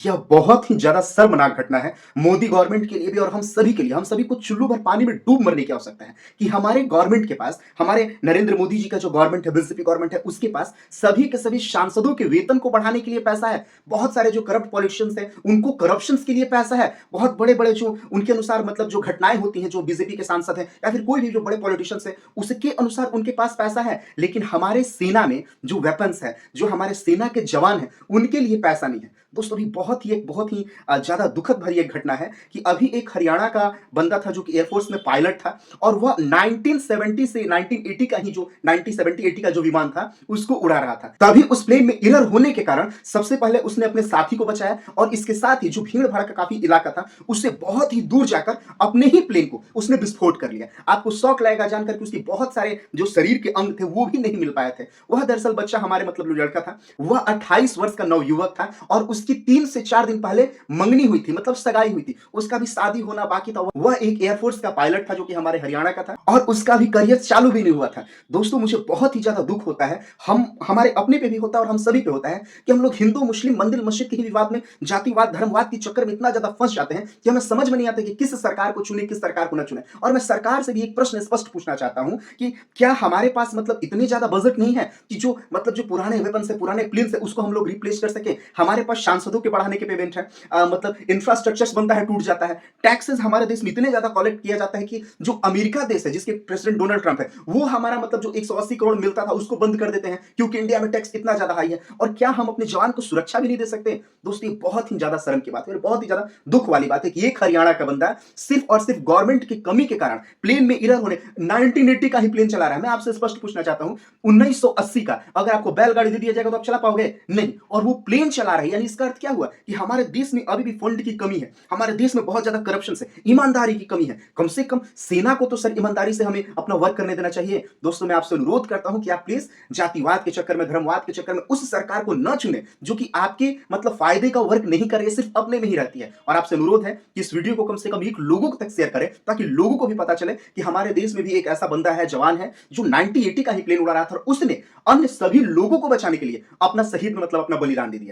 यह बहुत ही ज़्यादा शर्मनाक घटना है, मोदी गवर्नमेंट के लिए भी और हम सभी के लिए। हम सभी को चुल्लू भर पानी में डूब मरने की आवश्यकता है कि हमारे गवर्नमेंट के पास, हमारे नरेंद्र मोदी जी का जो गवर्नमेंट है, बीजेपी गवर्नमेंट है, उसके पास सभी के सभी सांसदों के वेतन को बढ़ाने के लिए पैसा है। बहुत सारे जो करप्ट पॉलिटिशियंस हैं, उनको करप्शंस के लिए पैसा है। बहुत बड़े-बड़े जो उनके अनुसार मतलब जो घटनाएँ होती हैं, जो बीजेपी के सांसद हैं या फिर कोई भी जो बड़े पॉलिटिशियंस हैं, उसके अनुसार उनके पास पैसा है। लेकिन हमारे सेना में जो वेपन्स है, जो हमारे सेना के जवान हैं, उनके लिए पैसा नहीं है। दोस्तों अभी बहुत ही ज़्यादा दुखद भरी एक घटना है कि अभी एक हरियाणा का बंदा था जो कि एयरफोर्स में पायलट था और वह 1970 से 1980 का ही जो 1970-80 का जो विमान था उसको उड़ा रहा था। तभी उस प्लेन में एरर होने के कारण सबसे पहले उसने अपने साथी को बचाया और इसके साथ ही जो भीड़-भाड़ का काफ़ी इलाका था उससे बहुत ही दूर जाकर अपने ही प्लेन को उसने विस्फोट कर लिया। आपको शॉक लगेगा जानकर कि उसके बहुत सारे जो शरीर के अंग थे वो भी नहीं मिल पाए थे। वह दरअसल बच्चा हमारे मतलब जो लड़का था वह 28 वर्ष का नवयुवक था और उसकी 3 से 4 दिन पहले मंगनी हुई थी, मतलब सगाई हुई थी। उसका भी शादी होना बाकी था। वह एक एयरफोर्स का पायलट था जो कि हमारे हरियाणा का था और उसका भी करियर चालू भी नहीं हुआ था। दोस्तों मुझे बहुत ही ज़्यादा दुःख होता है। हम हमारे अपने पे भी होता है और हम सभी पे होता है कि हम लोग हिंदू, मुस्लिम, मंदिर, मस्जिद के ही विवाद में, जातिवाद, धर्मवाद के चक्कर में इतना ज़्यादा फँस जाते हैं कि हमें समझ में नहीं आता कि किस सरकार को चुने, किस सरकार को ना चुने। और मैं सरकार से भी एक प्रश्न स्पष्ट पूछना चाहता हूँ कि क्या हमारे पास मतलब इतने ज़्यादा बजट नहीं है कि जो मतलब जो पुराने वेपन्स है, पुराने प्लेन्स है, उसको हम लोग रिप्लेस कर सकें? हमारे पास सांसदों के बढ़ाने के पेमेंट है, मतलब इंफ्रास्ट्रक्चर्स बनता है, टूट जाता है। टैक्सेस हमारे देश में इतने ज़्यादा कलेक्ट किया जाता है कि जो अमेरिका देश है, जिसके प्रेसिडेंट डोनाल्ड ट्रंप है, वो हमारा मतलब जो 180 करोड़ मिलता था, उसको बंद कर देते हैं क्योंकि इंडिया में टैक्स इतना ज़्यादा हाई है। और क्या हम अपने जवान को सुरक्षा भी नहीं दे सकते? दोस्तों, ये बहुत ही ज़्यादा शर्म की बात है और बहुत ही ज़्यादा दुःख वाली बात है कि एक हरियाणा का बंदा सिर्फ और सिर्फ गवर्नमेंट की कमी के कारण प्लेन में एरर होने 1980 का ही प्लेन चला रहा है। मैं आपसे स्पष्ट पूछना चाहता हूं, 1980 का अगर आपको बैलगाड़ी दे दिया जाएगा तो आप चला पाओगे? नहीं। और वो प्लेन चला रहा है, यानी इसका अर्थ क्या हुआ कि हमारे देश में अभी भी फंड की कमी है, हमारे देश में बहुत ज्यादा करप्शन है, ईमानदारी की कमी है। कम से कम सेना को तो सर ईमानदारी से हमें अपना वर्क करने देना चाहिए। दोस्तों मैं आपसे अनुरोध करता हूं कि आप प्लीज जातिवाद के चक्कर में, धर्मवाद के चक्कर में उस सरकार को न चुने जो कि आपके मतलब फायदे का वर्क नहीं कर रही है, सिर्फ अपने में ही रहती है। और आपसे अनुरोध है कि इस वीडियो को कम से कम एक लोगों तक शेयर करें ताकि लोगों को भी पता चले कि हमारे देश में भी एक ऐसा बंदा है, जवान है, जो 1980 का ही प्लेन उड़ा रहा था और उसने अन्य सभी लोगों को बचाने के लिए अपना शहीद मतलब अपना बलिदान दे दिया।